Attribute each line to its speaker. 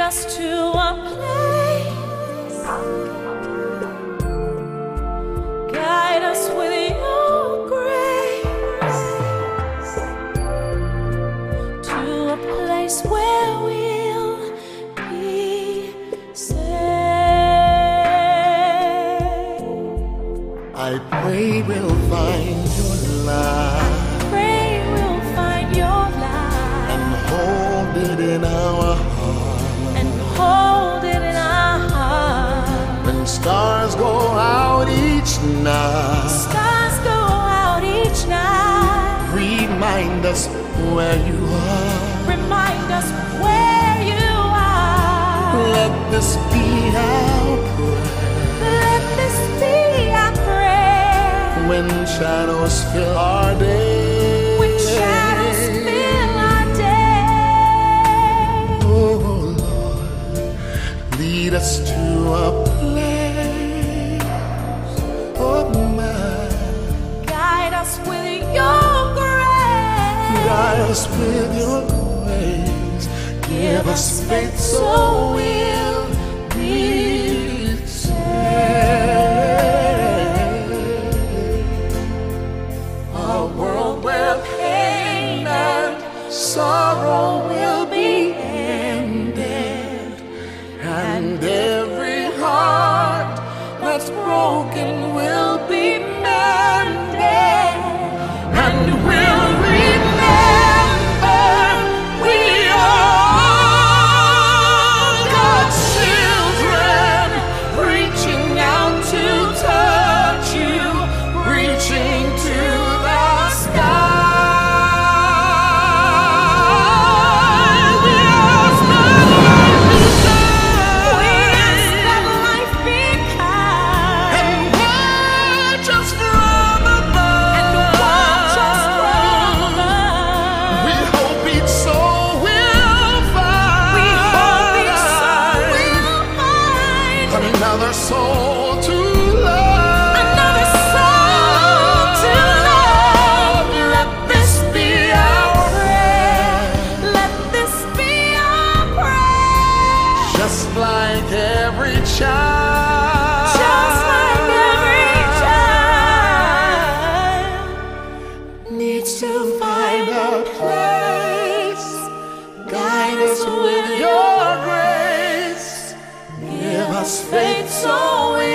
Speaker 1: us to a place. Guide us with your grace to a place where we'll be safe.
Speaker 2: I pray we'll find your light.
Speaker 1: Pray we'll find your light
Speaker 2: And hold it in our heart.
Speaker 1: and hold it in our heart.
Speaker 2: When stars go out each night,
Speaker 1: Stars go out each night.
Speaker 2: remind us where you are.
Speaker 1: Remind us where you are.
Speaker 2: Let this be our prayer.
Speaker 1: Let this be our prayer.
Speaker 2: When shadows fill our day.
Speaker 1: When shadows fill our day.
Speaker 2: Oh Lord, lead us to a place of mine.
Speaker 1: Guide us with your grace.
Speaker 2: Guide us with your grace. Give us faith so we'll be saved. A world where pain and sorrow will be ended, and every heart that's broken will be mended, and we'll remember we are God's children, reaching out to touch you, reaching to the sky. We ask that life be kind. And watch us from above. We hope each soul will find another soul to love.
Speaker 1: Another soul to love. Let this be our prayer. Let this be our prayer.
Speaker 2: Just like every child.
Speaker 1: Just like every child
Speaker 2: needs to find a place. Guide us with your grace. Give us faith so we